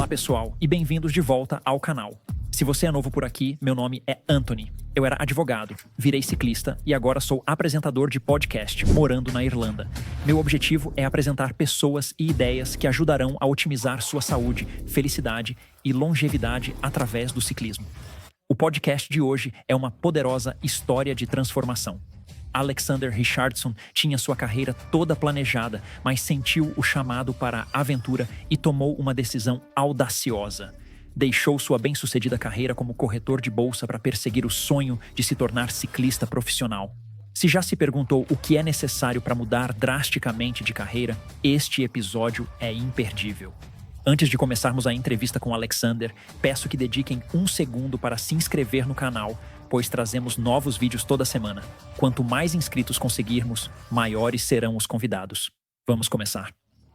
Olá pessoal e bem-vindos de volta ao canal. Se você é novo por aqui, meu nome é Anthony. Eu era advogado, virei ciclista e agora sou apresentador de podcast, morando na Irlanda. Meu objetivo é apresentar pessoas e ideias que ajudarão a otimizar sua saúde, felicidade e longevidade através do ciclismo. O podcast de hoje é uma poderosa história de transformação. Alexander Richardson tinha sua carreira toda planejada, mas sentiu o chamado para a aventura e tomou uma decisão audaciosa. Deixou sua bem-sucedida carreira como corretor de bolsa para perseguir o sonho de se tornar ciclista profissional. Se já se perguntou o que é necessário para mudar drasticamente de carreira, este episódio é imperdível. Antes de começarmos a entrevista com Alexander, peço que dediquem um segundo para se inscrever no canal, pois trazemos novos vídeos toda semana. Quanto mais inscritos conseguirmos, maiores serão os convidados. Vamos começar.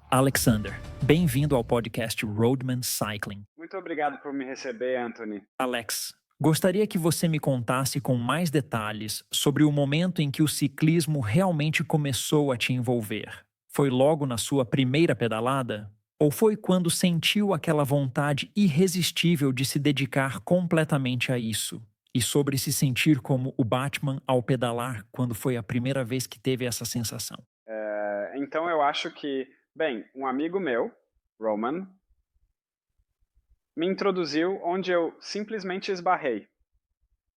Alexander, bem-vindo ao podcast Roadman Cycling. Muito obrigado por me receber, Anthony. Alex, gostaria que você me contasse com mais detalhes sobre o momento em que o ciclismo realmente começou a te envolver. Foi logo na sua primeira pedalada? Ou foi quando sentiu aquela vontade irresistível de se dedicar completamente a isso? E sobre se sentir como o Batman ao pedalar quando foi a primeira vez que teve essa sensação? Então eu acho que, um amigo meu, Roman, me introduziu onde eu simplesmente esbarrei.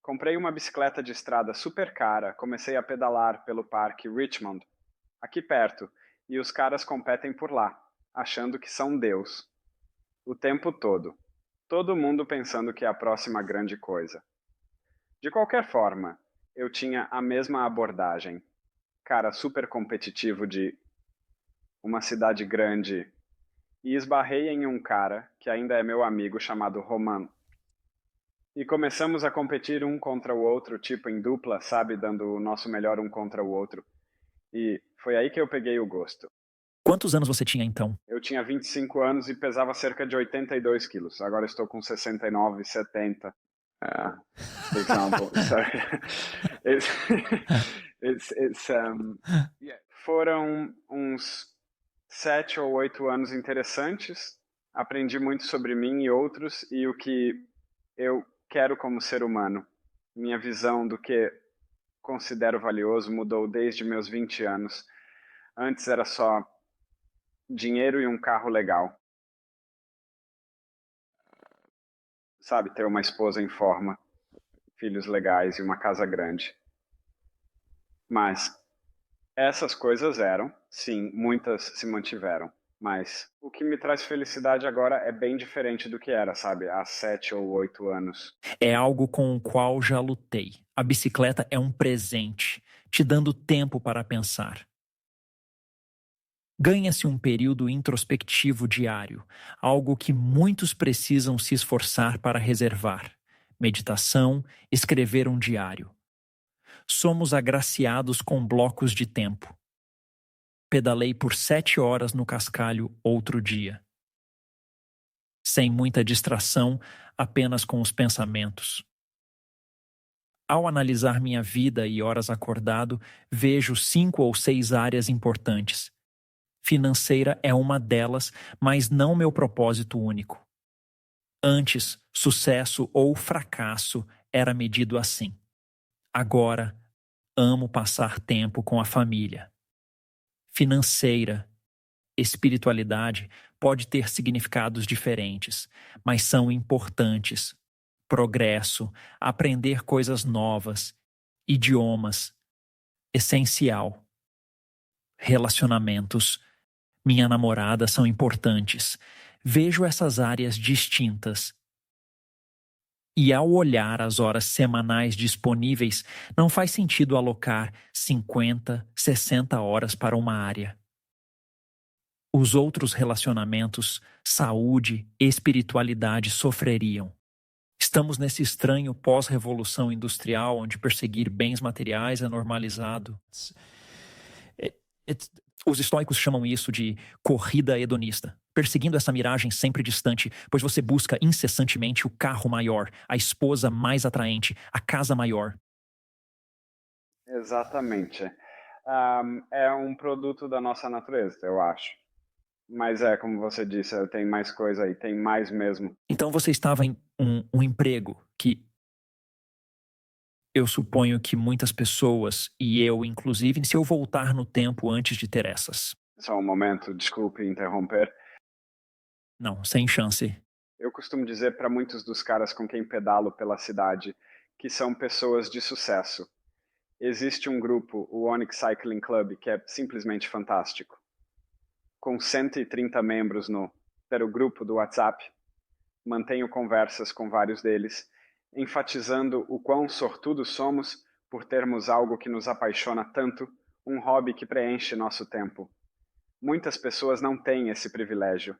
Comprei uma bicicleta de estrada super cara, comecei a pedalar pelo parque Richmond, aqui perto, e os caras competem por lá, achando que são Deus. O tempo todo. Todo mundo pensando que é a próxima grande coisa. De qualquer forma, eu tinha a mesma abordagem. Cara super competitivo de uma cidade grande. E esbarrei em um cara, que ainda é meu amigo, chamado Roman. E começamos a competir um contra o outro, tipo em dupla, sabe? Dando o nosso melhor um contra o outro. E foi aí que eu peguei o gosto. Quantos anos você tinha então? Eu tinha 25 anos e pesava cerca de 82 quilos. Agora estou com 69, 70. For example. Foram uns 7 ou 8 anos interessantes. Aprendi muito sobre mim e outros e o que eu quero como ser humano. Minha visão do que considero valioso mudou desde meus 20 anos. Antes era só dinheiro e um carro legal. Sabe, ter uma esposa em forma, filhos legais e uma casa grande. Mas essas coisas eram, sim, muitas se mantiveram. Mas o que me traz felicidade agora é bem diferente do que era, sabe, há 7 ou 8 anos. É algo com o qual já lutei. A bicicleta é um presente, te dando tempo para pensar. Ganha-se um período introspectivo diário, algo que muitos precisam se esforçar para reservar. Meditação, escrever um diário. Somos agraciados com blocos de tempo. Pedalei por 7 horas no cascalho outro dia. Sem muita distração, apenas com os pensamentos. Ao analisar minha vida e horas acordado, vejo 5 ou 6 áreas importantes. Financeira é uma delas, mas não meu propósito único. Antes, sucesso ou fracasso era medido assim. Agora, amo passar tempo com a família. Financeira, espiritualidade pode ter significados diferentes, mas são importantes. Progresso, aprender coisas novas, idiomas, essencial. Relacionamentos, minha namorada são importantes. Vejo essas áreas distintas. E ao olhar as horas semanais disponíveis, não faz sentido alocar 50, 60 horas para uma área. Os outros relacionamentos, saúde, espiritualidade sofreriam. Estamos nesse estranho pós-revolução industrial onde perseguir bens materiais é normalizado. Os estoicos chamam isso de corrida hedonista, perseguindo essa miragem sempre distante, pois você busca incessantemente o carro maior, a esposa mais atraente, a casa maior. Exatamente. É um produto da nossa natureza, eu acho. Mas como você disse, tem mais coisa aí, tem mais mesmo. Então você estava em um emprego que eu suponho que muitas pessoas, e eu inclusive, se eu voltar no tempo antes de ter essas. Só um momento, desculpe interromper. Não, sem chance. Eu costumo dizer para muitos dos caras com quem pedalo pela cidade que são pessoas de sucesso. Existe um grupo, o Onyx Cycling Club, que é simplesmente fantástico. Com 130 membros no pelo grupo do WhatsApp, mantenho conversas com vários deles, enfatizando o quão sortudos somos por termos algo que nos apaixona tanto, um hobby que preenche nosso tempo. Muitas pessoas não têm esse privilégio.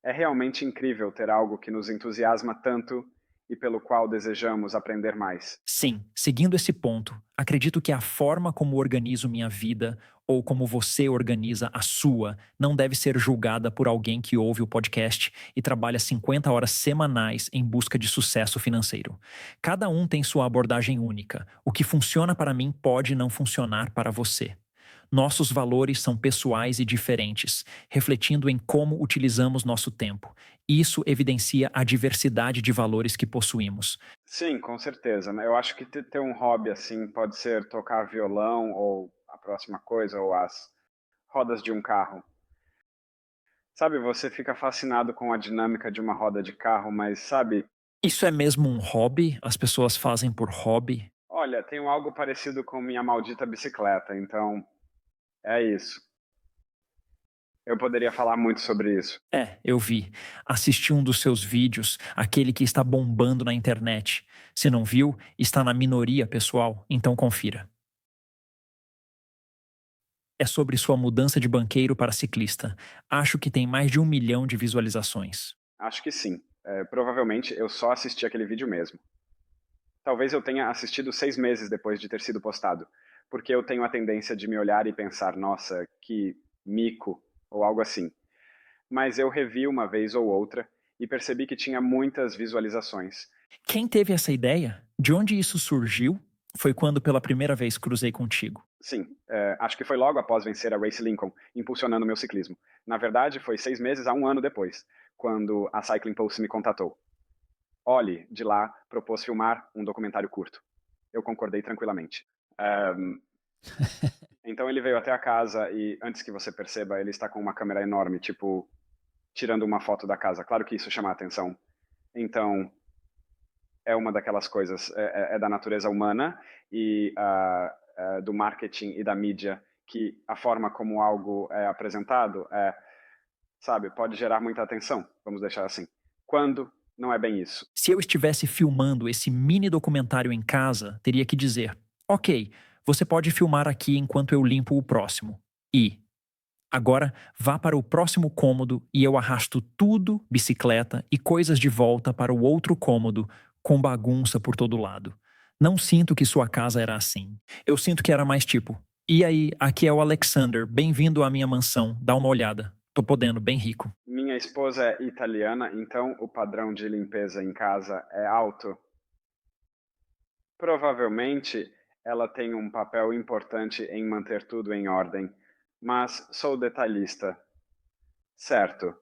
É realmente incrível ter algo que nos entusiasma tanto e pelo qual desejamos aprender mais. Sim, seguindo esse ponto, acredito que a forma como organizo minha vida ou como você organiza a sua não deve ser julgada por alguém que ouve o podcast e trabalha 50 horas semanais em busca de sucesso financeiro. Cada um tem sua abordagem única. O que funciona para mim pode não funcionar para você. Nossos valores são pessoais e diferentes, refletindo em como utilizamos nosso tempo. Isso evidencia a diversidade de valores que possuímos. Sim, com certeza, né? Eu acho que ter um hobby assim pode ser tocar violão ou a próxima coisa, ou as rodas de um carro. Sabe, você fica fascinado com a dinâmica de uma roda de carro, mas sabe, Isso é mesmo um hobby? As pessoas fazem por hobby? olha, tenho algo parecido com minha maldita bicicleta, então é isso. Eu poderia falar muito sobre isso. É, eu vi. Assisti um dos seus vídeos, aquele que está bombando na internet. Se não viu, está na minoria pessoal, então confira. É sobre sua mudança de banqueiro para ciclista. Acho que tem mais de 1 milhão de visualizações. Acho que sim. Provavelmente eu só assisti aquele vídeo mesmo. Talvez eu tenha assistido 6 meses depois de ter sido postado, porque eu tenho a tendência de me olhar e pensar, nossa, que mico, ou algo assim. Mas eu revi uma vez ou outra e percebi que tinha muitas visualizações. Quem teve essa ideia? De onde isso surgiu? Foi quando pela primeira vez cruzei contigo. Sim, acho que foi logo após vencer a Race Lincoln, impulsionando meu ciclismo. Na verdade, foi 6 meses a um ano depois, quando a Cycling Post me contatou. Ollie, de lá, propôs filmar um documentário curto. Eu concordei tranquilamente. Então ele veio até a casa e, antes que você perceba, ele está com uma câmera enorme, tipo, tirando uma foto da casa. Claro que isso chama a atenção. Então, é uma daquelas coisas, é da natureza humana e do marketing e da mídia, que a forma como algo é apresentado sabe, pode gerar muita atenção, vamos deixar assim. Quando não é bem isso. Se eu estivesse filmando esse mini documentário em casa, teria que dizer: ok, você pode filmar aqui enquanto eu limpo o próximo. E agora vá para o próximo cômodo e eu arrasto tudo, bicicleta e coisas de volta para o outro cômodo, com bagunça por todo lado. Não sinto que sua casa era assim. Eu sinto que era mais tipo: e aí, aqui é o Alexander, bem-vindo à minha mansão, dá uma olhada. Tô podendo, bem rico. Minha esposa é italiana, então o padrão de limpeza em casa é alto. Provavelmente ela tem um papel importante em manter tudo em ordem, mas sou detalhista. Certo,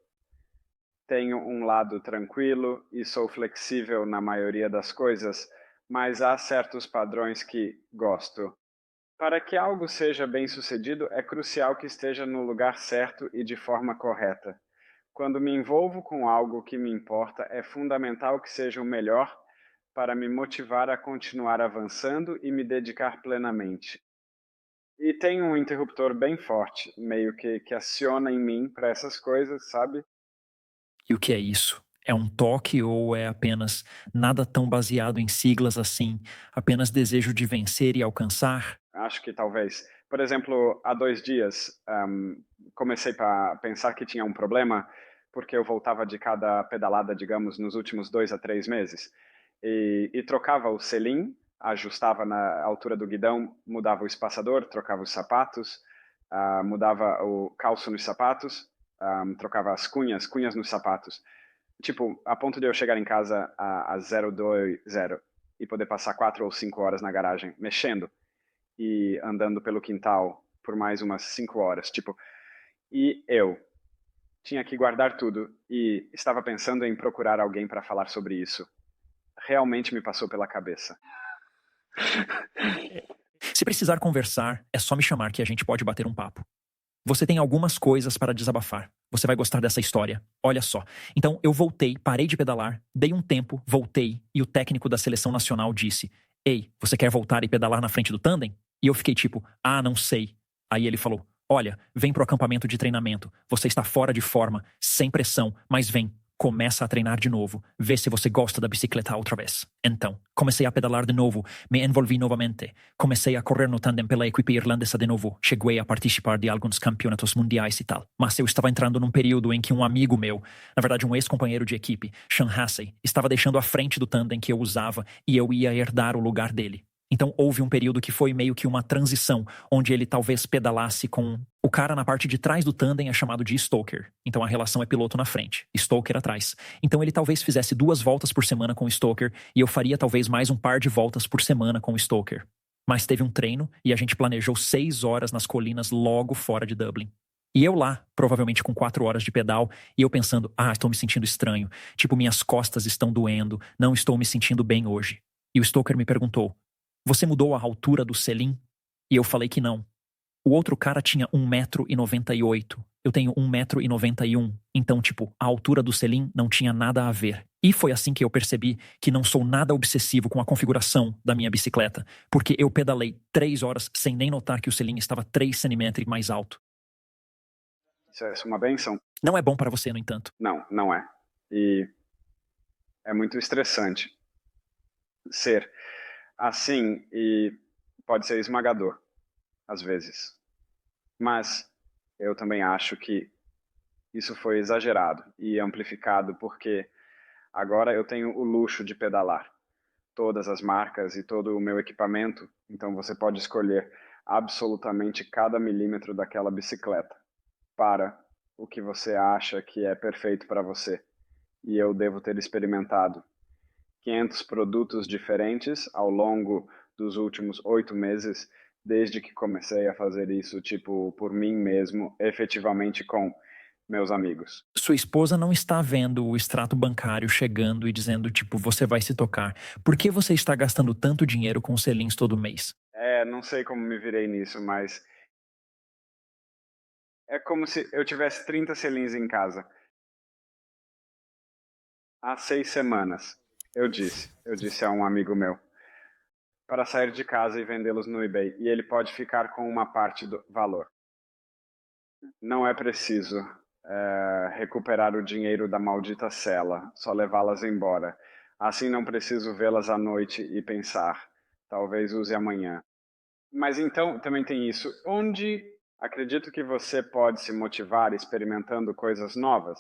tenho um lado tranquilo e sou flexível na maioria das coisas, mas há certos padrões que gosto. Para que algo seja bem-sucedido, é crucial que esteja no lugar certo e de forma correta. Quando me envolvo com algo que me importa, é fundamental que seja o melhor para me motivar a continuar avançando e me dedicar plenamente. E tem um interruptor bem forte, meio que aciona em mim para essas coisas, sabe? E o que é isso? É um toque ou é apenas nada tão baseado em siglas assim, apenas desejo de vencer e alcançar? Acho que talvez. Por exemplo, há 2 dias, comecei a pensar que tinha um problema, porque eu voltava de cada pedalada, digamos, nos últimos 2 a 3 meses, e trocava o selim, ajustava na altura do guidão, mudava o espaçador, trocava os sapatos, mudava o calço nos sapatos, trocava as cunhas nos sapatos. Tipo, a ponto de eu chegar em casa a 020 e poder passar 4 ou 5 horas na garagem mexendo e andando pelo quintal por mais umas 5 horas, tipo, e eu. Tinha que guardar tudo e estava pensando em procurar alguém para falar sobre isso. Realmente me passou pela cabeça. Se precisar conversar, é só me chamar que a gente pode bater um papo. Você tem algumas coisas para desabafar. Você vai gostar dessa história. Olha só. Então eu voltei, parei de pedalar, dei um tempo, voltei e o técnico da seleção nacional disse: Ei, você quer voltar e pedalar na frente do tandem? E eu fiquei tipo: Ah, não sei. Aí ele falou: Olha, vem pro acampamento de treinamento. Você está fora de forma, sem pressão, mas vem. Começa a treinar de novo. Vê se você gosta da bicicleta outra vez. Então, comecei a pedalar de novo. Me envolvi novamente. Comecei a correr no tandem pela equipe irlandesa de novo. Cheguei a participar de alguns campeonatos mundiais e tal. Mas eu estava entrando num período em que um amigo meu, na verdade um ex-companheiro de equipe, Sean Hassey, estava deixando a frente do tandem que eu usava e eu ia herdar o lugar dele. Então houve um período que foi meio que uma transição, onde ele talvez pedalasse com... O cara na parte de trás do tandem é chamado de stoker. Então a relação é piloto na frente, stoker atrás. Então ele talvez fizesse 2 voltas por semana com o stoker e eu faria talvez mais um par de voltas por semana com o stoker. Mas teve um treino e a gente planejou 6 horas nas colinas logo fora de Dublin. E eu lá, provavelmente com 4 horas de pedal, e eu pensando, estou me sentindo estranho. Tipo, minhas costas estão doendo, não estou me sentindo bem hoje. E o stoker me perguntou: Você mudou a altura do selim? E eu falei que não. O outro cara tinha 1,98 m. Eu tenho 1,91 m. Então, tipo, a altura do selim não tinha nada a ver. E foi assim que eu percebi que não sou nada obsessivo com a configuração da minha bicicleta, porque eu pedalei 3 horas sem nem notar que o selim estava 3 centímetros mais alto. Isso é uma benção? Não é bom para você, no entanto. Não, não é. E é muito estressante ser assim e pode ser esmagador, às vezes. Mas eu também acho que isso foi exagerado e amplificado porque agora eu tenho o luxo de pedalar todas as marcas e todo o meu equipamento, então você pode escolher absolutamente cada milímetro daquela bicicleta para o que você acha que é perfeito para você. E eu devo ter experimentado 500 produtos diferentes ao longo dos últimos 8 meses, desde que comecei a fazer isso, tipo, por mim mesmo, efetivamente com meus amigos. Sua esposa não está vendo o extrato bancário chegando e dizendo, tipo, você vai se tocar. Por que você está gastando tanto dinheiro com selins todo mês? Não sei como me virei nisso, mas é como se eu tivesse 30 selins em casa. Há 6 semanas, eu disse a um amigo meu, para sair de casa e vendê-los no eBay, e ele pode ficar com uma parte do valor. Não é preciso recuperar o dinheiro da maldita cela, só levá-las embora. Assim não preciso vê-las à noite e pensar, talvez use amanhã. Mas então também tem isso. Onde acredito que você pode se motivar experimentando coisas novas.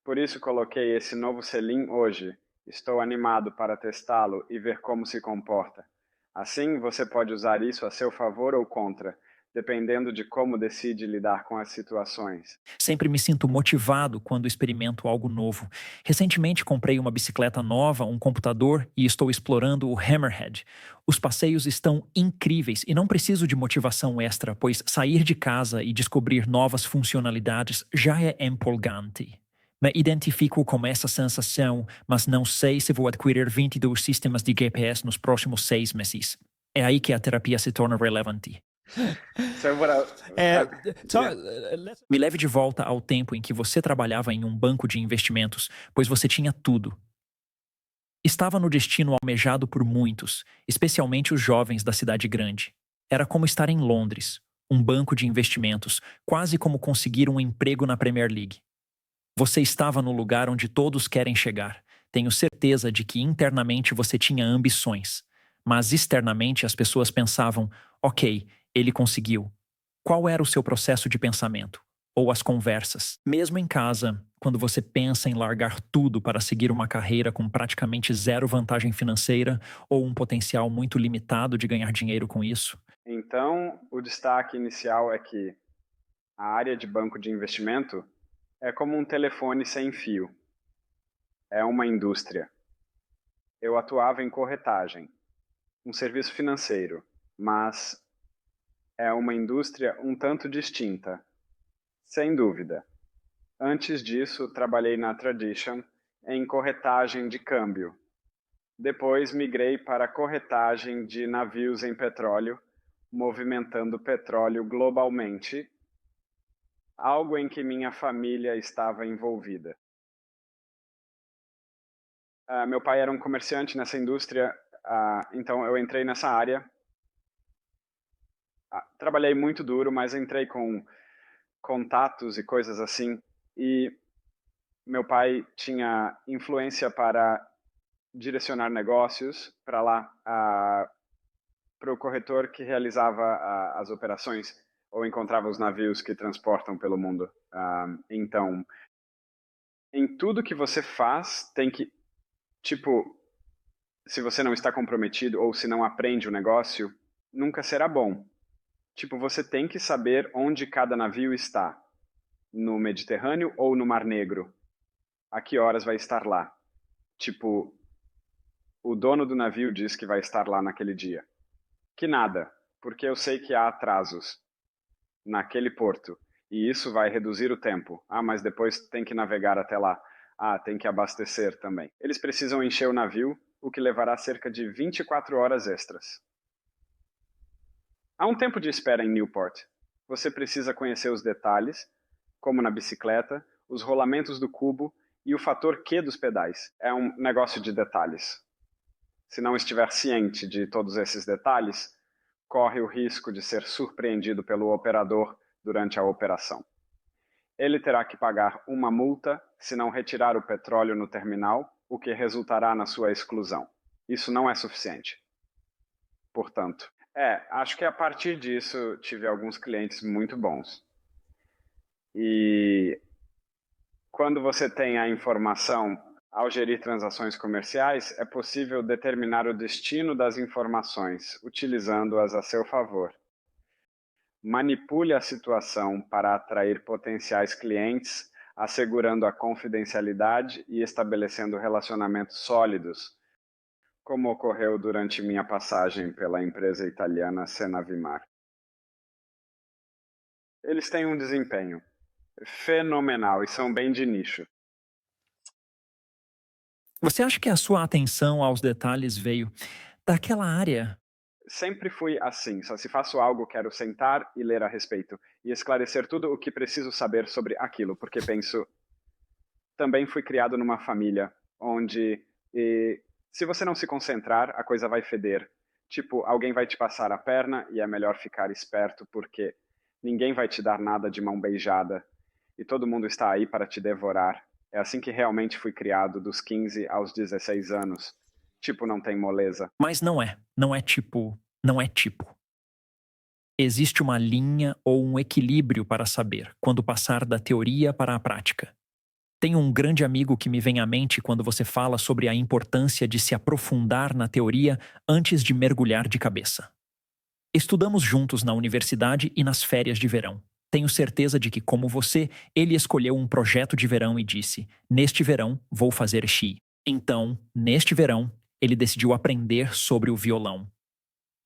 Por isso coloquei esse novo selim hoje. Estou animado para testá-lo e ver como se comporta. Assim, você pode usar isso a seu favor ou contra, dependendo de como decide lidar com as situações. Sempre me sinto motivado quando experimento algo novo. Recentemente comprei uma bicicleta nova, um computador e estou explorando o Hammerhead. Os passeios estão incríveis e não preciso de motivação extra, pois sair de casa e descobrir novas funcionalidades já é empolgante. Me identifico com essa sensação, mas não sei se vou adquirir 22 sistemas de GPS nos próximos 6 meses. É aí que a terapia se torna relevante. So what Me leve de volta ao tempo em que você trabalhava em um banco de investimentos, pois você tinha tudo. Estava no destino almejado por muitos, especialmente os jovens da cidade grande. Era como estar em Londres, um banco de investimentos, quase como conseguir um emprego na Premier League. Você estava no lugar onde todos querem chegar. Tenho certeza de que internamente você tinha ambições, mas externamente as pessoas pensavam: ok, ele conseguiu. Qual era o seu processo de pensamento? Ou as conversas? Mesmo em casa, quando você pensa em largar tudo para seguir uma carreira com praticamente zero vantagem financeira ou um potencial muito limitado de ganhar dinheiro com isso? Então, o destaque inicial é que a área de banco de investimento é como um telefone sem fio. É uma indústria. Eu atuava em corretagem, um serviço financeiro, mas é uma indústria um tanto distinta, sem dúvida. Antes disso, trabalhei na Tradition em corretagem de câmbio. Depois migrei para a corretagem de navios em petróleo, movimentando petróleo globalmente, algo em que minha família estava envolvida. Meu pai era um comerciante nessa indústria, então eu entrei nessa área. Trabalhei muito duro, mas entrei com contatos e coisas assim. E meu pai tinha influência para direcionar negócios para lá, para o corretor que realizava as operações ou encontrava os navios que transportam pelo mundo. Então, em tudo que você faz, tem que, tipo, se você não está comprometido ou se não aprende o negócio, nunca será bom. Tipo, você tem que saber onde cada navio está. No Mediterrâneo ou no Mar Negro? A que horas vai estar lá? Tipo, o dono do navio diz que vai estar lá naquele dia. Que nada, porque eu sei que há atrasos naquele porto e isso vai reduzir o tempo. Mas depois tem que navegar até lá. Tem que abastecer também. Eles precisam encher o navio, o que levará cerca de 24 horas extras. Há um tempo de espera em Newport. Você precisa conhecer os detalhes, como na bicicleta, os rolamentos do cubo e o fator Q dos pedais. É um negócio de detalhes. Se não estiver ciente de todos esses detalhes, corre o risco de ser surpreendido pelo operador durante a operação. Ele terá que pagar uma multa se não retirar o petróleo no terminal, o que resultará na sua exclusão. Isso não é suficiente. Portanto, acho que a partir disso tive alguns clientes muito bons. E quando você tem a informação ao gerir transações comerciais, é possível determinar o destino das informações, utilizando-as a seu favor. Manipule a situação para atrair potenciais clientes, assegurando a confidencialidade e estabelecendo relacionamentos sólidos, como ocorreu durante minha passagem pela empresa italiana Senavimar. Eles têm um desempenho fenomenal e são bem de nicho. Você acha que a sua atenção aos detalhes veio daquela área? Sempre fui assim, só se faço algo, quero sentar e ler a respeito e esclarecer tudo o que preciso saber sobre aquilo, porque penso, também fui criado numa família onde se você não se concentrar, a coisa vai feder. Tipo, alguém vai te passar a perna e é melhor ficar esperto porque ninguém vai te dar nada de mão beijada e todo mundo está aí para te devorar. É assim que realmente fui criado dos 15 aos 16 anos. Tipo, não tem moleza. Mas não é. Não é tipo. Existe uma linha ou um equilíbrio para saber quando passar da teoria para a prática. Tenho um grande amigo que me vem à mente quando você fala sobre a importância de se aprofundar na teoria antes de mergulhar de cabeça. Estudamos juntos na universidade e nas férias de verão. Tenho certeza de que, como você, ele escolheu um projeto de verão e disse: "Neste verão, vou fazer Xi." Então, neste verão, ele decidiu aprender sobre o violão.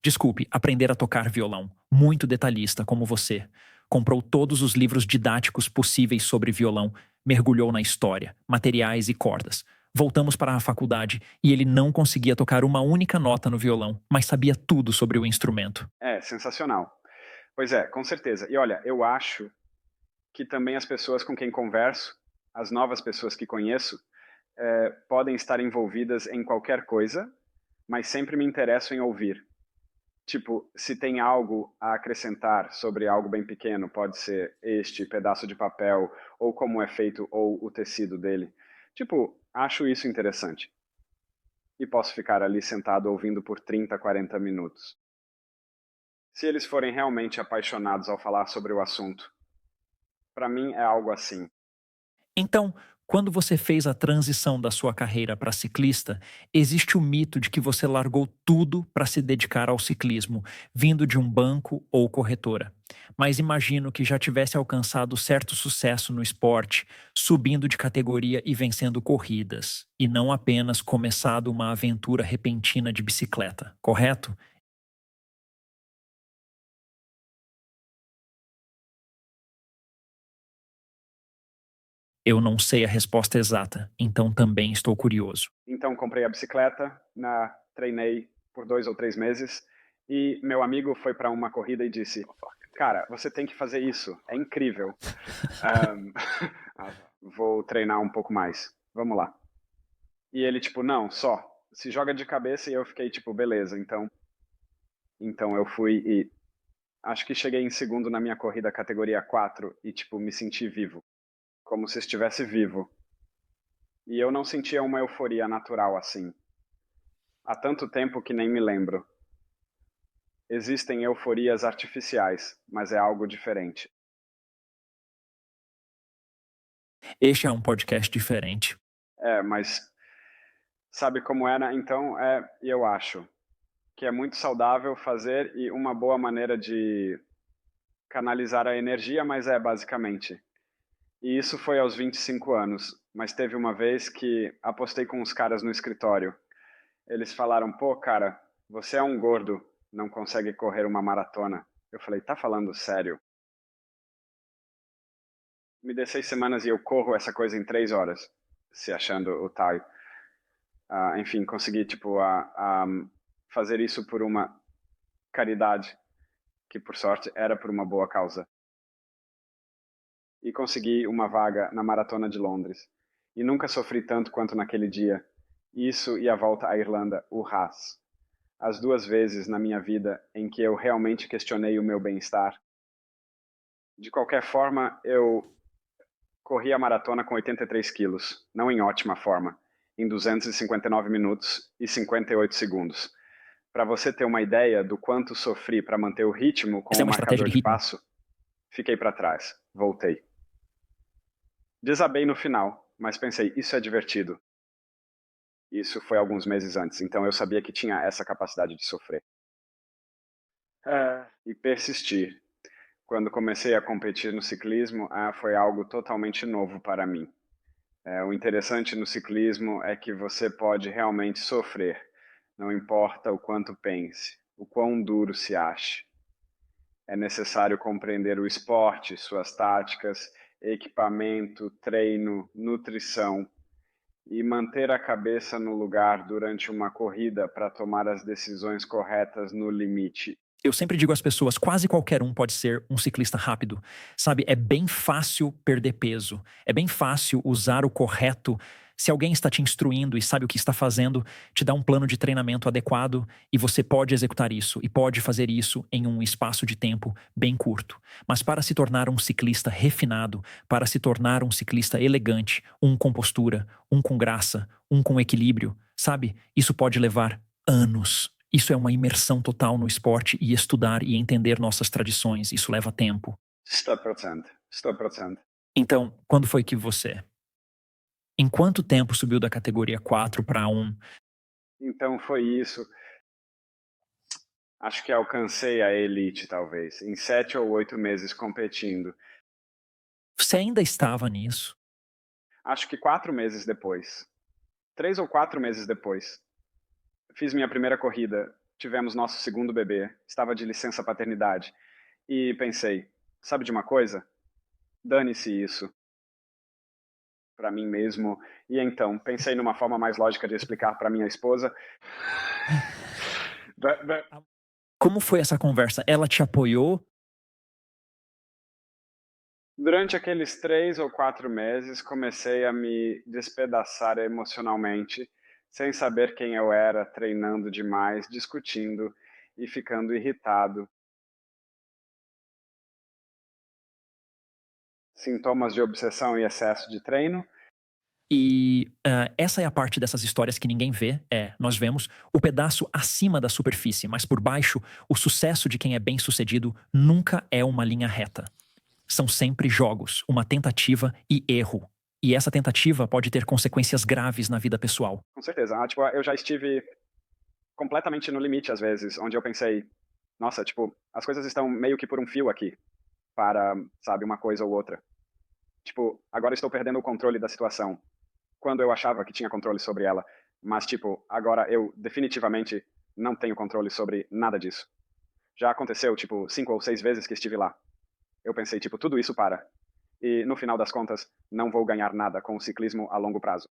Desculpe, aprender a tocar violão. Muito detalhista, como você. Comprou todos os livros didáticos possíveis sobre violão, mergulhou na história, materiais e cordas. Voltamos para a faculdade e ele não conseguia tocar uma única nota no violão, mas sabia tudo sobre o instrumento. É sensacional. Pois é, com certeza. E olha, eu acho que também as pessoas com quem converso, as novas pessoas que conheço, podem estar envolvidas em qualquer coisa, mas sempre me interesso em ouvir. Tipo, se tem algo a acrescentar sobre algo bem pequeno, pode ser este pedaço de papel, ou como é feito, ou o tecido dele. Tipo, acho isso interessante. E posso ficar ali sentado ouvindo por 30, 40 minutos. Se eles forem realmente apaixonados ao falar sobre o assunto. Para mim é algo assim. Então, quando você fez a transição da sua carreira para ciclista, existe o mito de que você largou tudo para se dedicar ao ciclismo, vindo de um banco ou corretora. Mas imagino que já tivesse alcançado certo sucesso no esporte, subindo de categoria e vencendo corridas, e não apenas começado uma aventura repentina de bicicleta, correto? Eu não sei a resposta exata, então também estou curioso. Então comprei a bicicleta, treinei por 2 ou 3 meses e meu amigo foi para uma corrida e disse: "Cara, você tem que fazer isso, é incrível. Ahm, vou treinar um pouco mais, vamos lá." E ele tipo: "Não, só, se joga de cabeça." E eu fiquei tipo: "Beleza." Então eu fui e acho que cheguei em segundo na minha corrida categoria 4 e tipo me senti vivo, como se estivesse vivo. E eu não sentia uma euforia natural assim. Há tanto tempo que nem me lembro. Existem euforias artificiais, mas é algo diferente. Este é um podcast diferente. Mas sabe como era? Então, eu acho que é muito saudável fazer e uma boa maneira de canalizar a energia, mas basicamente. E isso foi aos 25 anos, mas teve uma vez que apostei com uns caras no escritório. Eles falaram: "Pô, cara, você é um gordo, não consegue correr uma maratona." Eu falei: "Tá falando sério?" Me dê 6 semanas e eu corro essa coisa em 3 horas, se achando o tal. Enfim, consegui tipo fazer isso por uma caridade, que por sorte era por uma boa causa. E consegui uma vaga na Maratona de Londres. E nunca sofri tanto quanto naquele dia. Isso e a volta à Irlanda, o Haas. As 2 vezes na minha vida em que eu realmente questionei o meu bem-estar. De qualquer forma, eu corri a maratona com 83 quilos, não em ótima forma, em 259 minutos e 58 segundos. Para você ter uma ideia do quanto sofri para manter o ritmo com Essa é o uma estratégia marcador de de ritmo. passo, fiquei para trás, voltei. Desabei no final, mas pensei: isso é divertido. Isso foi alguns meses antes, então eu sabia que tinha essa capacidade de sofrer. E persistir. Quando comecei a competir no ciclismo, foi algo totalmente novo para mim. O interessante no ciclismo é que você pode realmente sofrer, não importa o quanto pense, o quão duro se ache. É necessário compreender o esporte, suas táticas, equipamento, treino, nutrição e manter a cabeça no lugar durante uma corrida para tomar as decisões corretas no limite. Eu sempre digo às pessoas, quase qualquer um pode ser um ciclista rápido. Sabe, é bem fácil perder peso. É bem fácil usar o correto. Se alguém está te instruindo e sabe o que está fazendo, te dá um plano de treinamento adequado e você pode executar isso e pode fazer isso em um espaço de tempo bem curto. Mas para se tornar um ciclista refinado, para se tornar um ciclista elegante, um com postura, um com graça, um com equilíbrio, sabe, isso pode levar anos. Isso é uma imersão total no esporte e estudar e entender nossas tradições. Isso leva tempo. 100%, 100%. Então, quando foi que você? Em quanto tempo subiu da categoria 4 para 1? Então foi isso. Acho que alcancei a elite, talvez, em 7 ou 8 meses competindo. Você ainda estava nisso? Acho que 4 meses depois. 3 ou 4 meses depois. Fiz minha primeira corrida, tivemos nosso segundo bebê, estava de licença paternidade. E pensei: sabe de uma coisa? Dane-se isso. Para mim mesmo. E então, pensei numa forma mais lógica de explicar para minha esposa. Como foi essa conversa? Ela te apoiou? Durante aqueles 3 ou 4 meses, comecei a me despedaçar emocionalmente, sem saber quem eu era, treinando demais, discutindo e ficando irritado. Sintomas de obsessão e excesso de treino. E essa é a parte dessas histórias que ninguém vê. Nós vemos o pedaço acima da superfície, mas por baixo, o sucesso de quem é bem sucedido nunca é uma linha reta. São sempre jogos, uma tentativa e erro. E essa tentativa pode ter consequências graves na vida pessoal. Com certeza. Tipo, eu já estive completamente no limite às vezes, onde eu pensei: nossa, tipo, as coisas estão meio que por um fio aqui para, sabe, uma coisa ou outra. Tipo, agora estou perdendo o controle da situação, quando eu achava que tinha controle sobre ela. Mas, tipo, agora eu definitivamente não tenho controle sobre nada disso. Já aconteceu, tipo, 5 ou 6 vezes que estive lá. Eu pensei, tipo, tudo isso para. E, no final das contas, não vou ganhar nada com o ciclismo a longo prazo.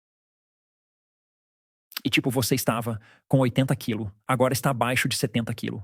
E tipo, você estava com 80 quilos, agora está abaixo de 70 quilos.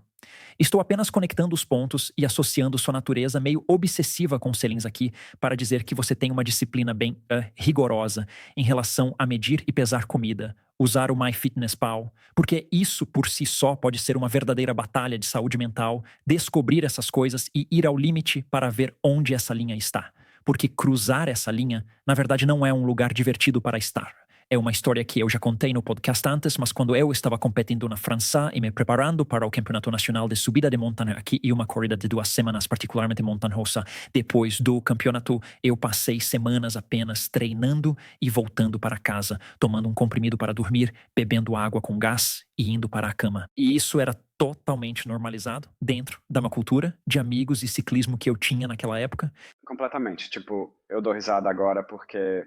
Estou apenas conectando os pontos e associando sua natureza meio obsessiva com os selins aqui para dizer que você tem uma disciplina bem rigorosa em relação a medir e pesar comida, usar o MyFitnessPal, porque isso por si só pode ser uma verdadeira batalha de saúde mental, descobrir essas coisas e ir ao limite para ver onde essa linha está. Porque cruzar essa linha, na verdade, não é um lugar divertido para estar. É uma história que eu já contei no podcast antes, mas quando eu estava competindo na França e me preparando para o Campeonato Nacional de Subida de Montanha aqui e uma corrida de 2 semanas, particularmente montanhosa, depois do campeonato, eu passei semanas apenas treinando e voltando para casa, tomando um comprimido para dormir, bebendo água com gás e indo para a cama. E isso era totalmente normalizado dentro da uma cultura de amigos e ciclismo que eu tinha naquela época. Completamente. Tipo, eu dou risada agora porque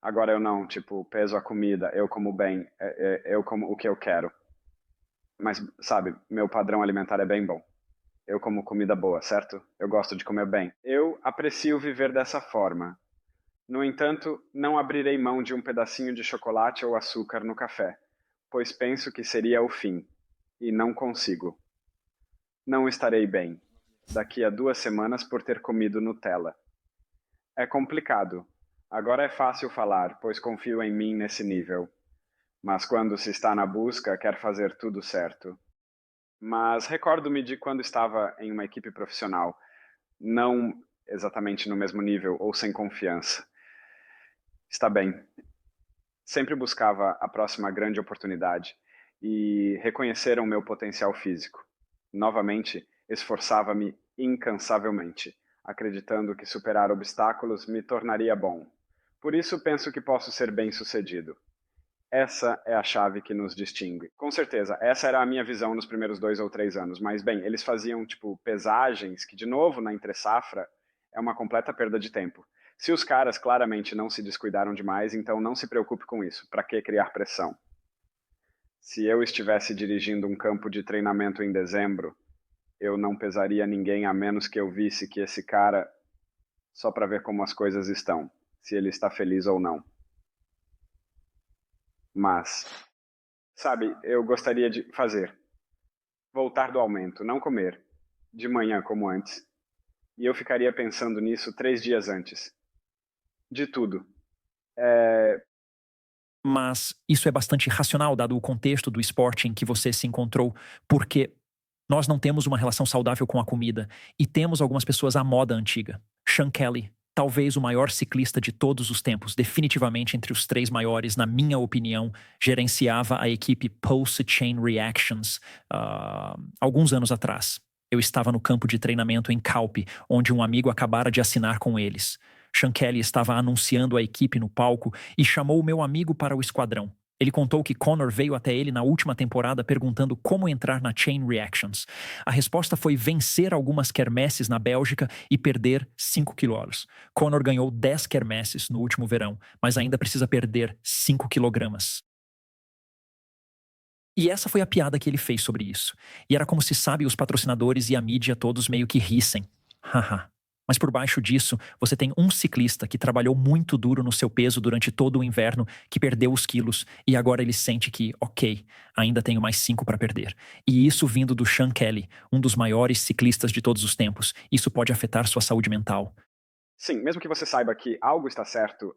agora eu não, tipo, peso a comida, eu como bem, eu como o que eu quero. Mas, sabe, meu padrão alimentar é bem bom. Eu como comida boa, certo? Eu gosto de comer bem. Eu aprecio viver dessa forma. No entanto, não abrirei mão de um pedacinho de chocolate ou açúcar no café, pois penso que seria o fim. E não consigo. Não estarei bem daqui a 2 semanas por ter comido Nutella. É complicado. Agora é fácil falar, pois confio em mim nesse nível. Mas quando se está na busca, quer fazer tudo certo. Mas recordo-me de quando estava em uma equipe profissional, não exatamente no mesmo nível ou sem confiança. Está bem. Sempre buscava a próxima grande oportunidade e reconheceram meu potencial físico. Novamente, esforçava-me incansavelmente, acreditando que superar obstáculos me tornaria bom. Por isso penso que posso ser bem-sucedido. Essa é a chave que nos distingue. Com certeza, essa era a minha visão nos primeiros 2 ou 3 anos. Mas, bem, eles faziam, tipo, pesagens que, de novo, na entre-safra, é uma completa perda de tempo. Se os caras claramente não se descuidaram demais, então não se preocupe com isso. Para que criar pressão? Se eu estivesse dirigindo um campo de treinamento em dezembro, eu não pesaria ninguém a menos que eu visse que esse cara, só para ver como as coisas estão, se ele está feliz ou não. Mas, sabe, eu gostaria de fazer. Voltar do aumento, não comer. De manhã como antes. E eu ficaria pensando nisso 3 dias antes. De tudo. Mas isso é bastante racional, dado o contexto do esporte em que você se encontrou, porque nós não temos uma relação saudável com a comida e temos algumas pessoas à moda antiga. Sean Kelly, talvez o maior ciclista de todos os tempos, definitivamente entre os 3 maiores, na minha opinião, gerenciava a equipe Pulse Chain Reactions alguns anos atrás. Eu estava no campo de treinamento em Calpe, onde um amigo acabara de assinar com eles. Sean Kelly estava anunciando a equipe no palco e chamou o meu amigo para o esquadrão. Ele contou que Connor veio até ele na última temporada perguntando como entrar na Chain Reactions. A resposta foi vencer algumas quermesses na Bélgica e perder 5 quilos. Connor ganhou 10 quermesses no último verão, mas ainda precisa perder 5 quilogramas. E essa foi a piada que ele fez sobre isso. E era como se, sabe, os patrocinadores e a mídia todos meio que rissem. Haha. Mas por baixo disso, você tem um ciclista que trabalhou muito duro no seu peso durante todo o inverno, que perdeu os quilos, e agora ele sente que, ok, ainda tenho mais 5 para perder. E isso vindo do Sean Kelly, um dos maiores ciclistas de todos os tempos. Isso pode afetar sua saúde mental. Sim, mesmo que você saiba que algo está certo,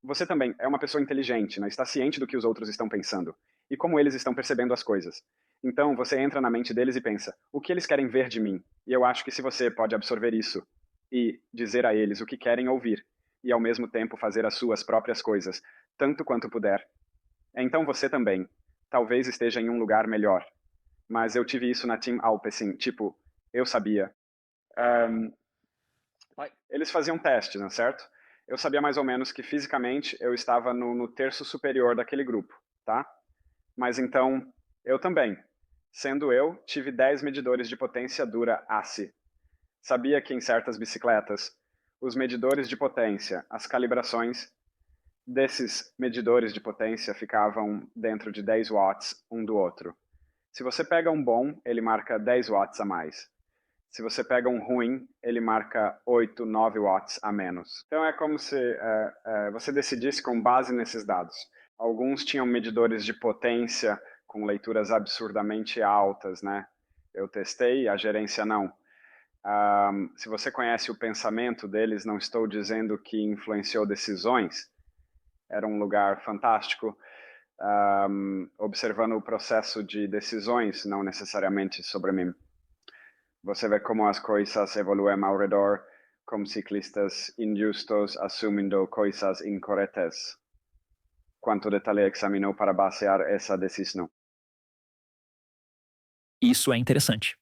você também é uma pessoa inteligente, né? Está ciente do que os outros estão pensando e como eles estão percebendo as coisas. Então você entra na mente deles e pensa, o que eles querem ver de mim? E eu acho que se você pode absorver isso e dizer a eles o que querem ouvir e ao mesmo tempo fazer as suas próprias coisas, tanto quanto puder, então você também talvez esteja em um lugar melhor. Mas eu tive isso na Team Alpecin, tipo, eu sabia. Ahn, Eles faziam testes, né, certo? Eu sabia mais ou menos que fisicamente eu estava no terço superior daquele grupo, tá? Mas então, eu também. Sendo eu, tive 10 medidores de potência dura ACE. Sabia que em certas bicicletas, os medidores de potência, as calibrações desses medidores de potência ficavam dentro de 10 watts um do outro. Se você pega um bom, ele marca 10 watts a mais. Se você pega um ruim, ele marca 8, 9 watts a menos. Então é como se você decidisse com base nesses dados. Alguns tinham medidores de potência com leituras absurdamente altas, né? Eu testei, a gerência não. Se você conhece o pensamento deles, não estou dizendo que influenciou decisões. Era um lugar fantástico, observando o processo de decisões, não necessariamente sobre mim. Você vê como as coisas evoluem ao redor, como ciclistas injustos assumindo coisas incorretas. Quanto detalhe examinou para basear essa decisão? Isso é interessante.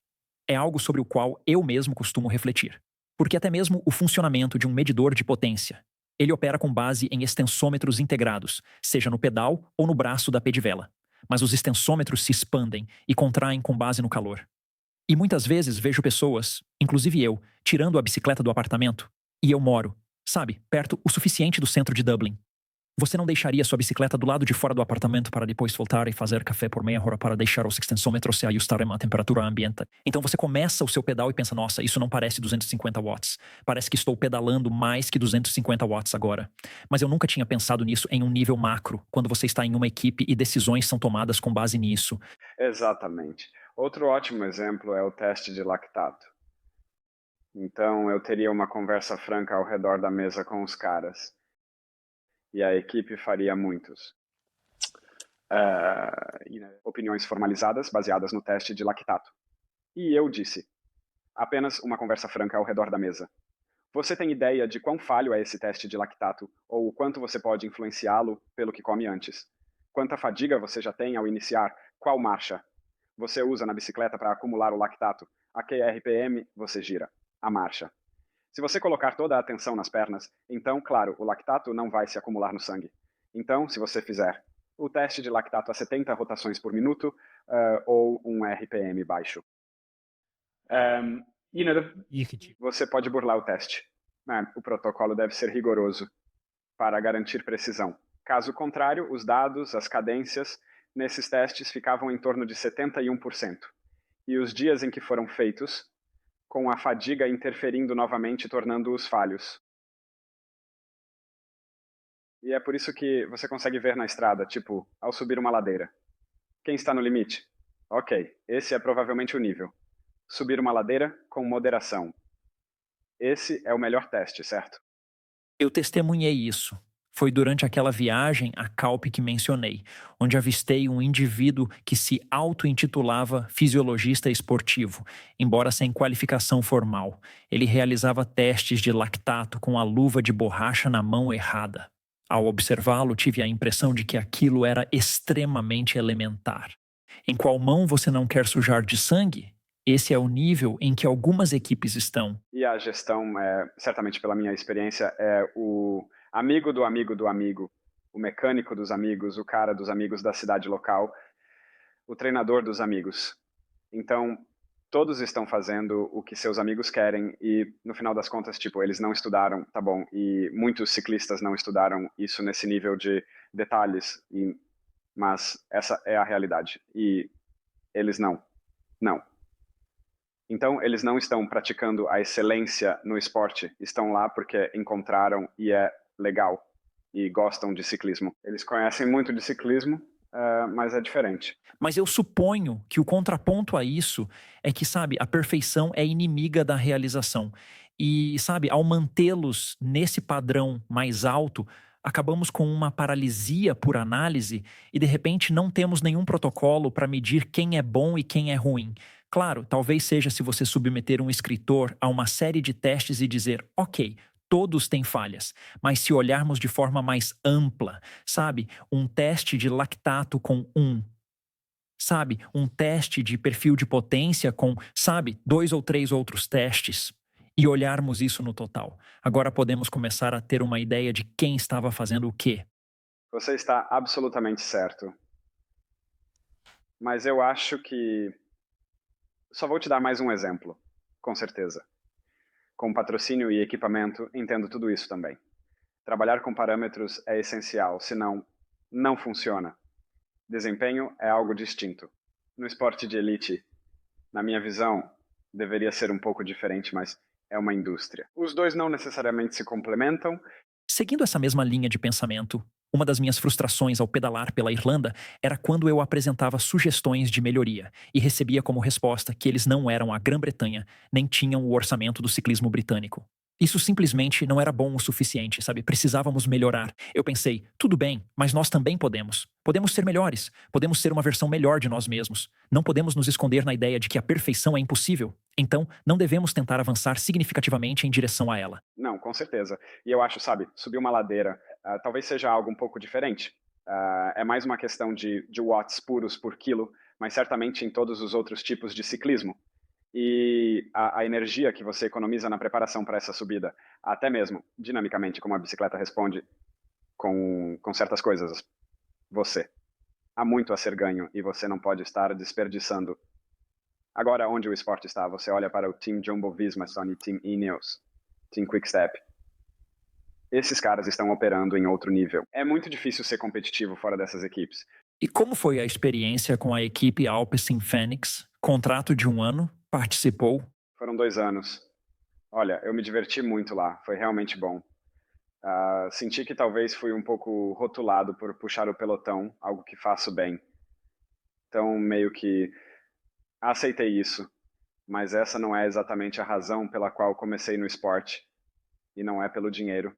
É algo sobre o qual eu mesmo costumo refletir. Porque até mesmo o funcionamento de um medidor de potência, ele opera com base em extensômetros integrados, seja no pedal ou no braço da pedivela. Mas os extensômetros se expandem e contraem com base no calor. E muitas vezes vejo pessoas, inclusive eu, tirando a bicicleta do apartamento, e eu moro, sabe, perto o suficiente do centro de Dublin. Você não deixaria sua bicicleta do lado de fora do apartamento para depois voltar e fazer café por meia hora para deixar os extensômetros se ajustarem à temperatura ambiente? Então você começa o seu pedal e pensa, nossa, isso não parece 250 watts. Parece que estou pedalando mais que 250 watts agora. Mas eu nunca tinha pensado nisso em um nível macro, quando você está em uma equipe e decisões são tomadas com base nisso. Exatamente. Outro ótimo exemplo é o teste de lactato. Então eu teria uma conversa franca ao redor da mesa com os caras. E a equipe faria muitos. Opiniões formalizadas baseadas no teste de lactato. E eu disse, apenas uma conversa franca ao redor da mesa. Você tem ideia de quão falho é esse teste de lactato ou o quanto você pode influenciá-lo pelo que come antes? Quanta fadiga você já tem ao iniciar? Qual marcha você usa na bicicleta para acumular o lactato? A que RPM você gira? A marcha. Se você colocar toda a atenção nas pernas, então, claro, o lactato não vai se acumular no sangue. Então, se você fizer o teste de lactato a 70 rotações por minuto ou um RPM baixo, você pode burlar o teste. O protocolo deve ser rigoroso para garantir precisão. Caso contrário, os dados, as cadências, nesses testes ficavam em torno de 71%. E os dias em que foram feitos, com a fadiga interferindo novamente, tornando-os falhos. E é por isso que você consegue ver na estrada, tipo, ao subir uma ladeira. Quem está no limite? Ok, esse é provavelmente o nível. Subir uma ladeira com moderação. Esse é o melhor teste, certo? Eu testemunhei isso. Foi durante aquela viagem a Calpe que mencionei, onde avistei um indivíduo que se auto-intitulava fisiologista esportivo, embora sem qualificação formal. Ele realizava testes de lactato com a luva de borracha na mão errada. Ao observá-lo, tive a impressão de que aquilo era extremamente elementar. Em qual mão você não quer sujar de sangue? Esse é o nível em que algumas equipes estão. E a gestão, certamente pela minha experiência, é o amigo do amigo do amigo, o mecânico dos amigos, o cara dos amigos da cidade local, o treinador dos amigos. Então, todos estão fazendo o que seus amigos querem e, no final das contas, tipo, eles não estudaram, tá bom, e muitos ciclistas não estudaram isso nesse nível de detalhes, mas essa é a realidade. E eles não. Então, eles não estão praticando a excelência no esporte, estão lá porque encontraram e é legal e gostam de ciclismo. Eles conhecem muito de ciclismo, mas é diferente. Mas eu suponho que o contraponto a isso é que, sabe, a perfeição é inimiga da realização. E, sabe, ao mantê-los nesse padrão mais alto, acabamos com uma paralisia por análise e, de repente, não temos nenhum protocolo para medir quem é bom e quem é ruim. Claro, talvez seja se você submeter um escritor a uma série de testes e dizer, ok, todos têm falhas, mas se olharmos de forma mais ampla, sabe, um teste de lactato com sabe, um teste de perfil de potência com, sabe, 2 ou 3 outros testes, e olharmos isso no total. Agora podemos começar a ter uma ideia de quem estava fazendo o quê. Você está absolutamente certo. Mas eu acho que... Só vou te dar mais um exemplo, com certeza. Com patrocínio e equipamento, entendo tudo isso também. Trabalhar com parâmetros é essencial, senão não funciona. Desempenho é algo distinto. No esporte de elite, na minha visão, deveria ser um pouco diferente, mas é uma indústria. Os dois não necessariamente se complementam. Seguindo essa mesma linha de pensamento, uma das minhas frustrações ao pedalar pela Irlanda era quando eu apresentava sugestões de melhoria e recebia como resposta que eles não eram a Grã-Bretanha, nem tinham o orçamento do ciclismo britânico. Isso simplesmente não era bom o suficiente, sabe? Precisávamos melhorar. Eu pensei, tudo bem, mas nós também podemos. Podemos ser melhores. Podemos ser uma versão melhor de nós mesmos. Não podemos nos esconder na ideia de que a perfeição é impossível. Então, não devemos tentar avançar significativamente em direção a ela. Não, com certeza. E eu acho, sabe, subir uma ladeira talvez seja algo um pouco diferente. É mais uma questão de watts puros por quilo, mas certamente em todos os outros tipos de ciclismo. E a energia que você economiza na preparação para essa subida, até mesmo dinamicamente, como a bicicleta responde com certas coisas, você. Há muito a ser ganho e você não pode estar desperdiçando. Agora, onde o esporte está? Você olha para o Team Jumbo-Visma, Sony, Team Ineos, Team Quickstep. Esses caras estão operando em outro nível. É muito difícil ser competitivo fora dessas equipes. E como foi a experiência com a equipe Alpecin Fenix? Contrato de 1 ano? Participou? Foram 2 anos. Olha, eu me diverti muito lá. Foi realmente bom. Senti que talvez fui um pouco rotulado por puxar o pelotão, algo que faço bem. Então, meio que aceitei isso. Mas essa não é exatamente a razão pela qual comecei no esporte. E não é pelo dinheiro.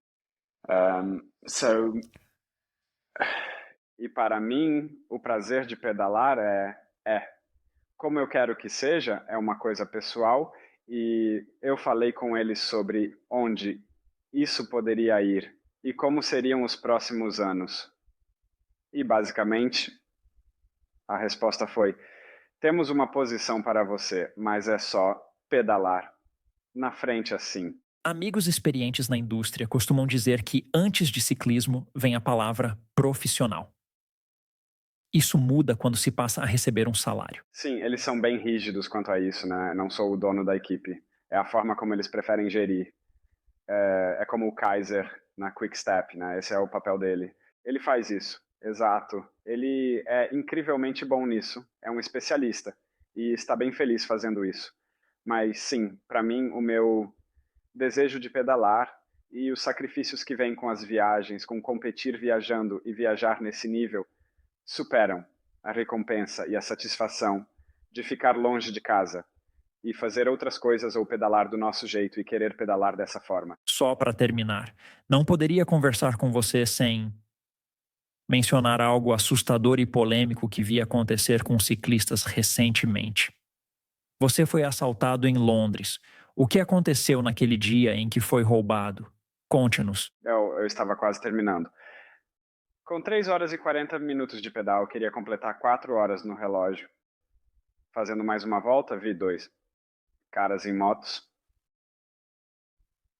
E para mim, o prazer de pedalar é como eu quero que seja, é uma coisa pessoal, e eu falei com eles sobre onde isso poderia ir e como seriam os próximos anos. E basicamente, a resposta foi: temos uma posição para você, mas é só pedalar. Na frente assim. Amigos experientes na indústria costumam dizer que antes de ciclismo vem a palavra profissional. Isso muda quando se passa a receber um salário. Sim, eles são bem rígidos quanto a isso, né? Não sou o dono da equipe. É a forma como eles preferem gerir. É como o Kaiser na Quickstep, né? Esse é o papel dele. Ele faz isso, exato. Ele é incrivelmente bom nisso. É um especialista e está bem feliz fazendo isso. Mas sim, para mim, o meu desejo de pedalar e os sacrifícios que vêm com as viagens, com competir viajando e viajar nesse nível, superam a recompensa e a satisfação de ficar longe de casa e fazer outras coisas ou pedalar do nosso jeito e querer pedalar dessa forma. Só para terminar, não poderia conversar com você sem mencionar algo assustador e polêmico que vi acontecer com ciclistas recentemente. Você foi assaltado em Londres. O que aconteceu naquele dia em que foi roubado? Conte-nos. Eu estava quase terminando. Com 3 horas e 40 minutos de pedal, eu queria completar 4 horas no relógio. Fazendo mais uma volta, vi 2 caras em motos.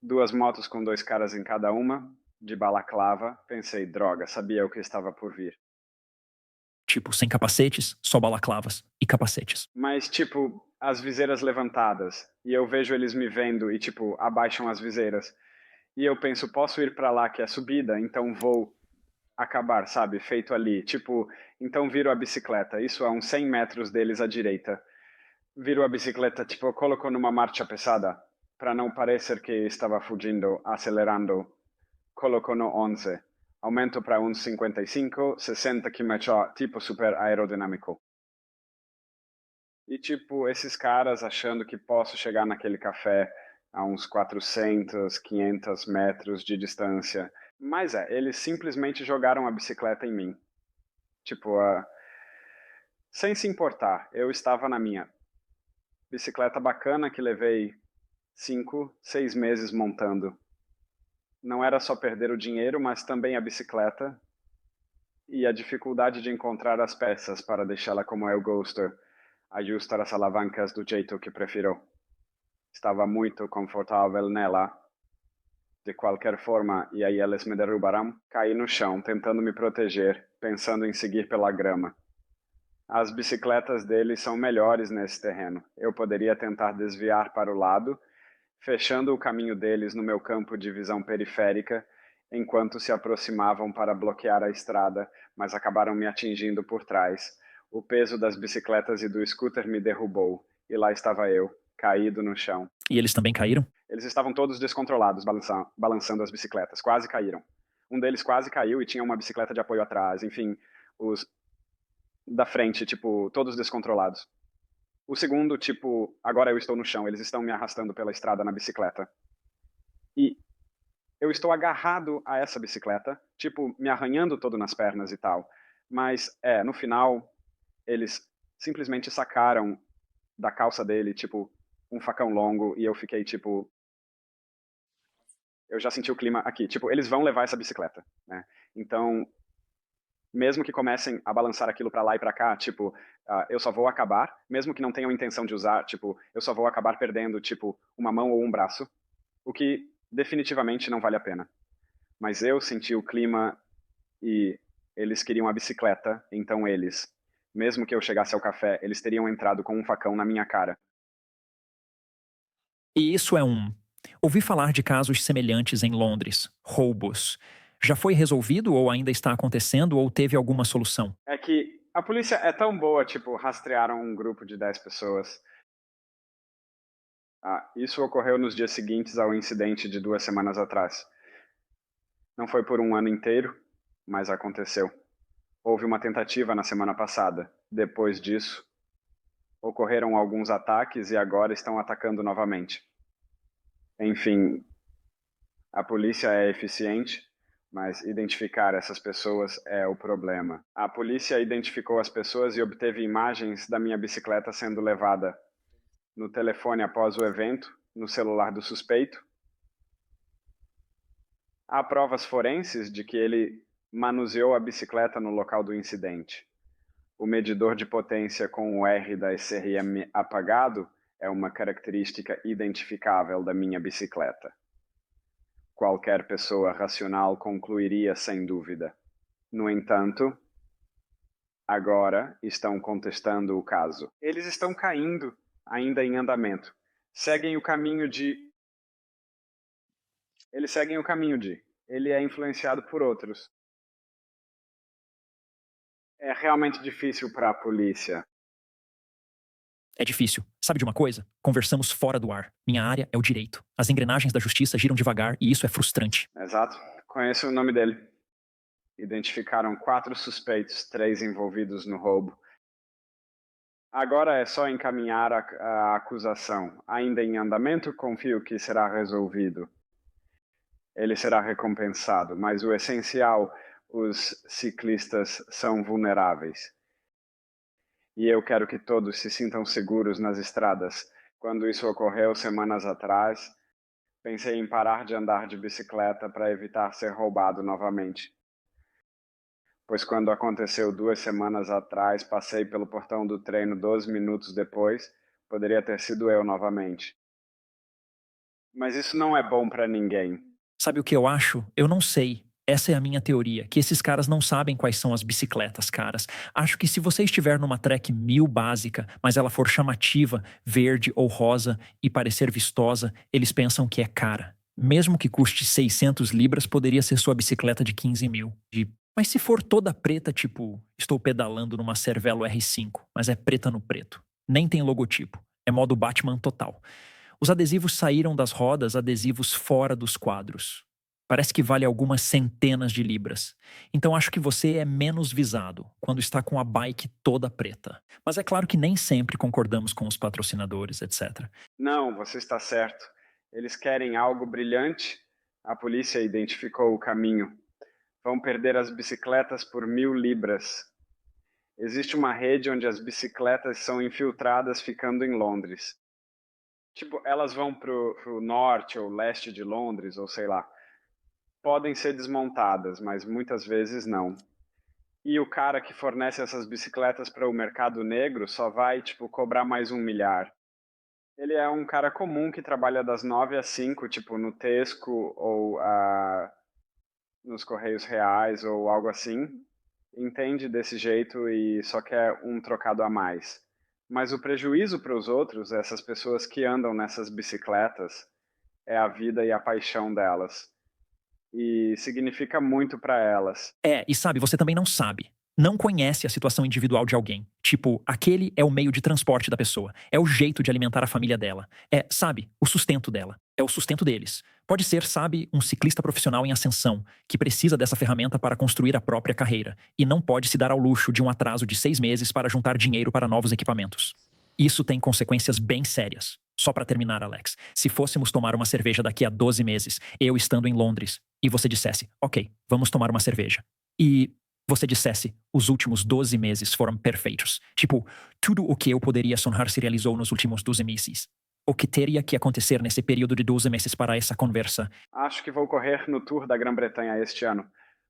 2 motos com 2 caras em cada uma, de balaclava. Pensei, droga, sabia o que estava por vir. Tipo, sem capacetes, só balaclavas e capacetes. Mas, tipo, as viseiras levantadas. E eu vejo eles me vendo e, tipo, abaixam as viseiras. E eu penso, posso ir pra lá que é subida, então vou acabar, sabe? Feito ali. Tipo, então viro a bicicleta. Isso a uns 100 metros deles à direita. Viro a bicicleta, tipo, coloco numa marcha pesada. Para não parecer que estava fugindo, acelerando. Coloco no 11. Aumento para uns 55, 60 km/h, tipo super aerodinâmico. E tipo, esses caras achando que posso chegar naquele café a uns 400, 500 metros de distância. Mas eles simplesmente jogaram a bicicleta em mim. Tipo, sem se importar, eu estava na minha bicicleta bacana que levei 5, 6 meses montando. Não era só perder o dinheiro, mas também a bicicleta e a dificuldade de encontrar as peças para deixá-la como eu gosto, ajustar as alavancas do jeito que prefiro. Estava muito confortável nela. De qualquer forma, e aí eles me derrubaram, caí no chão, tentando me proteger, pensando em seguir pela grama. As bicicletas deles são melhores nesse terreno. Eu poderia tentar desviar para o lado, fechando o caminho deles no meu campo de visão periférica, enquanto se aproximavam para bloquear a estrada, mas acabaram me atingindo por trás. O peso das bicicletas e do scooter me derrubou, e lá estava eu, caído no chão. E eles também caíram? Eles estavam todos descontrolados, balançando as bicicletas, quase caíram. Um deles quase caiu e tinha uma bicicleta de apoio atrás, enfim, os da frente, tipo, todos descontrolados. O segundo, tipo, agora eu estou no chão, eles estão me arrastando pela estrada na bicicleta. E eu estou agarrado a essa bicicleta, tipo, me arranhando todo nas pernas e tal. Mas, no final, eles simplesmente sacaram da calça dele, tipo, um facão longo, e eu fiquei, tipo... Eu já senti o clima aqui. Tipo, eles vão levar essa bicicleta, né? Então, mesmo que comecem a balançar aquilo pra lá e pra cá, tipo, eu só vou acabar, mesmo que não tenham intenção de usar, tipo, eu só vou acabar perdendo, tipo, uma mão ou um braço, o que definitivamente não vale a pena. Mas eu senti o clima e eles queriam a bicicleta, então eles, mesmo que eu chegasse ao café, eles teriam entrado com um facão na minha cara. E isso é um... Ouvi falar de casos semelhantes em Londres. Roubos. Já foi resolvido ou ainda está acontecendo ou teve alguma solução? É que a polícia é tão boa, tipo, rastrearam um grupo de 10 pessoas. Isso ocorreu nos dias seguintes ao incidente de 2 semanas atrás. Não foi por um ano inteiro, mas aconteceu. Houve uma tentativa na semana passada. Depois disso, ocorreram alguns ataques e agora estão atacando novamente. Enfim, a polícia é eficiente, mas identificar essas pessoas é o problema. A polícia identificou as pessoas e obteve imagens da minha bicicleta sendo levada no telefone após o evento, no celular do suspeito. Há provas forenses de que ele manuseou a bicicleta no local do incidente. O medidor de potência com o R da SRM apagado é uma característica identificável da minha bicicleta. Qualquer pessoa racional concluiria sem dúvida. No entanto, agora estão contestando o caso. Eles estão caindo, ainda em andamento. Eles seguem o caminho de. Ele é influenciado por outros. É realmente difícil para a polícia. É difícil. Sabe de uma coisa? Conversamos fora do ar. Minha área é o direito. As engrenagens da justiça giram devagar e isso é frustrante. Exato. Conheço o nome dele. Identificaram 4 suspeitos, 3 envolvidos no roubo. Agora é só encaminhar a acusação. Ainda em andamento, confio que será resolvido. Ele será recompensado, mas o essencial, os ciclistas são vulneráveis. E eu quero que todos se sintam seguros nas estradas. Quando isso ocorreu semanas atrás, pensei em parar de andar de bicicleta para evitar ser roubado novamente. Pois quando aconteceu 2 semanas atrás, passei pelo portão do treino 12 minutos depois, poderia ter sido eu novamente. Mas isso não é bom para ninguém. Sabe o que eu acho? Eu não sei. Essa é a minha teoria, que esses caras não sabem quais são as bicicletas caras. Acho que se você estiver numa Trek 1000 básica, mas ela for chamativa, verde ou rosa e parecer vistosa, eles pensam que é cara. Mesmo que custe 600 libras, poderia ser sua bicicleta de 15 mil. Mas se for toda preta, tipo, estou pedalando numa Cervelo R5, mas é preta no preto. Nem tem logotipo. É modo Batman total. Os adesivos saíram das rodas, adesivos fora dos quadros. Parece que vale algumas centenas de libras. Então acho que você é menos visado quando está com a bike toda preta. Mas é claro que nem sempre concordamos com os patrocinadores, etc. Não, você está certo. Eles querem algo brilhante. A polícia identificou o caminho. Vão perder as bicicletas por 1000 libras. Existe uma rede onde as bicicletas são infiltradas ficando em Londres. Tipo, elas vão pro norte ou leste de Londres, ou sei lá. Podem ser desmontadas, mas muitas vezes não. E o cara que fornece essas bicicletas para o mercado negro só vai, tipo, cobrar mais 1 milhar. Ele é um cara comum que trabalha das 9 às 5, tipo, no Tesco ou nos Correios Reais ou algo assim. Entende desse jeito e só quer um trocado a mais. Mas o prejuízo para os outros, essas pessoas que andam nessas bicicletas, é a vida e a paixão delas. E significa muito para elas. E sabe, você também não sabe. não conhece a situação individual de alguém. Tipo, aquele é o meio de transporte da pessoa. É o jeito de alimentar a família dela. É, sabe, o sustento dela. É o sustento deles. Pode ser, sabe, um ciclista profissional em ascensão, que precisa dessa ferramenta para construir a própria carreira, e não pode se dar ao luxo de um atraso de 6 meses para juntar dinheiro para novos equipamentos. Isso tem consequências bem sérias. Só para terminar, Alex, se fôssemos tomar uma cerveja daqui a 12 meses, eu estando em Londres, e você dissesse, ok, vamos tomar uma cerveja. E você dissesse, os últimos 12 meses foram perfeitos. Tipo, tudo o que eu poderia sonhar se realizou nos últimos 12 meses. O que teria que acontecer nesse período de 12 meses para essa conversa? Acho que vou correr no Tour da Grã-Bretanha este ano.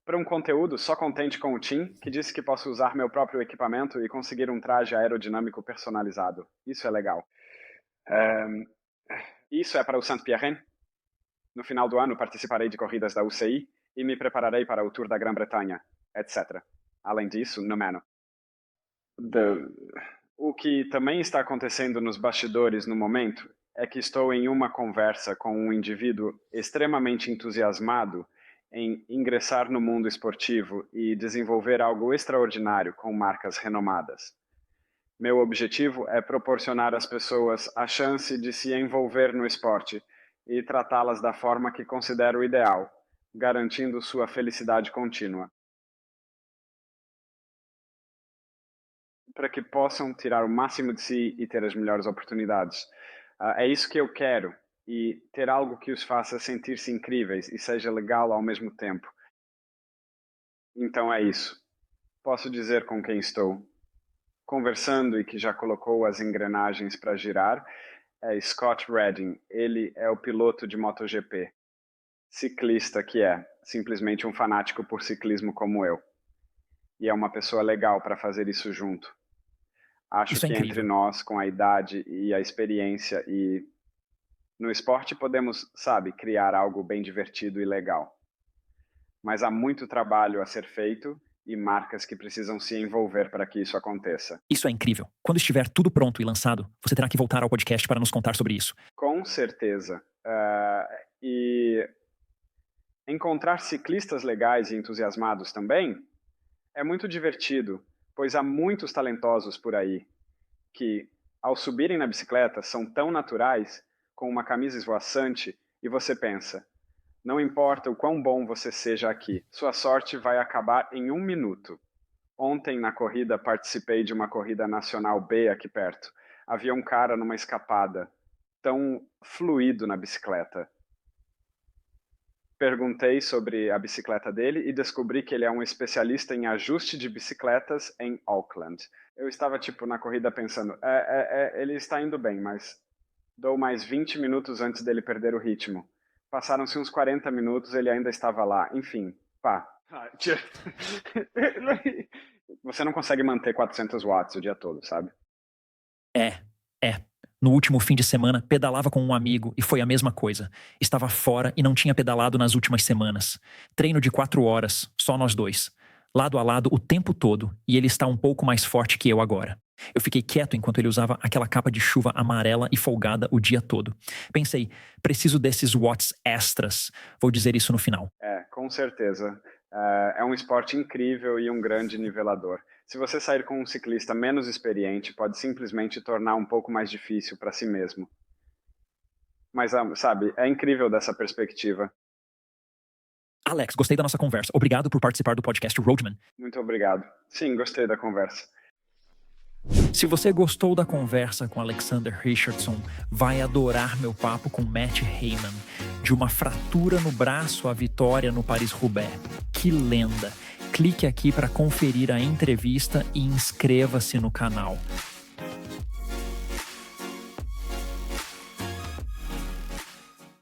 Para um conteúdo só contente com o Tim, que disse que posso usar meu próprio equipamento e conseguir um traje aerodinâmico personalizado. Isso é legal. Isso é para o Saint-Pierre. No final do ano participarei de corridas da UCI e me prepararei para o Tour da Grã-Bretanha, etc. Além disso, no Mano. O que também está acontecendo nos bastidores no momento é que estou em uma conversa com um indivíduo extremamente entusiasmado em ingressar no mundo esportivo e desenvolver algo extraordinário com marcas renomadas. Meu objetivo é proporcionar às pessoas a chance de se envolver no esporte e tratá-las da forma que considero ideal, garantindo sua felicidade contínua. Para que possam tirar o máximo de si e ter as melhores oportunidades. É isso que eu quero, e ter algo que os faça sentir-se incríveis e seja legal ao mesmo tempo. Então é isso. Posso dizer com quem estou conversando e que já colocou as engrenagens para girar é Scott Redding. Ele é o piloto de MotoGP. Ciclista que é, simplesmente um fanático por ciclismo como eu. E é uma pessoa legal para fazer isso junto. Acho Isso é que incrível. entre nós, com a idade e a experiência e no esporte podemos, sabe, criar algo bem divertido e legal. Mas há muito trabalho a ser feito e marcas que precisam se envolver para que isso aconteça. Isso é incrível. Quando estiver tudo pronto e lançado, você terá que voltar ao podcast para nos contar sobre isso. Com certeza. E encontrar ciclistas legais e entusiasmados também é muito divertido, pois há muitos talentosos por aí que, ao subirem na bicicleta, são tão naturais, com uma camisa esvoaçante, e você pensa, não importa o quão bom você seja aqui, sua sorte vai acabar em 1 minuto. Ontem, na corrida, participei de uma corrida nacional B aqui perto. Havia um cara numa escapada, tão fluido na bicicleta. Perguntei sobre a bicicleta dele e descobri que ele é um especialista em ajuste de bicicletas em Auckland. Eu estava, na corrida pensando, ele está indo bem, mas dou mais 20 minutos antes dele perder o ritmo. Passaram-se uns 40 minutos, ele ainda estava lá. Enfim, pá. Você não consegue manter 400 watts o dia todo, sabe? É. No último fim de semana, pedalava com um amigo e foi a mesma coisa. Estava fora e não tinha pedalado nas últimas semanas. Treino de 4 horas, só nós dois. Lado a lado o tempo todo, e ele está um pouco mais forte que eu agora. Eu fiquei quieto enquanto ele usava aquela capa de chuva amarela e folgada o dia todo. Pensei, preciso desses watts extras. Vou dizer isso no final. Com certeza. É um esporte incrível e um grande nivelador. Se você sair com um ciclista menos experiente, pode simplesmente tornar um pouco mais difícil para si mesmo. Mas, sabe, é incrível dessa perspectiva. Alex, gostei da nossa conversa. Obrigado por participar do podcast Roadman. Muito obrigado. Sim, gostei da conversa. Se você gostou da conversa com Alexander Richardson, vai adorar meu papo com Matt Hayman. De uma fratura no braço à vitória no Paris-Roubaix. Que lenda! Clique aqui para conferir a entrevista e inscreva-se no canal.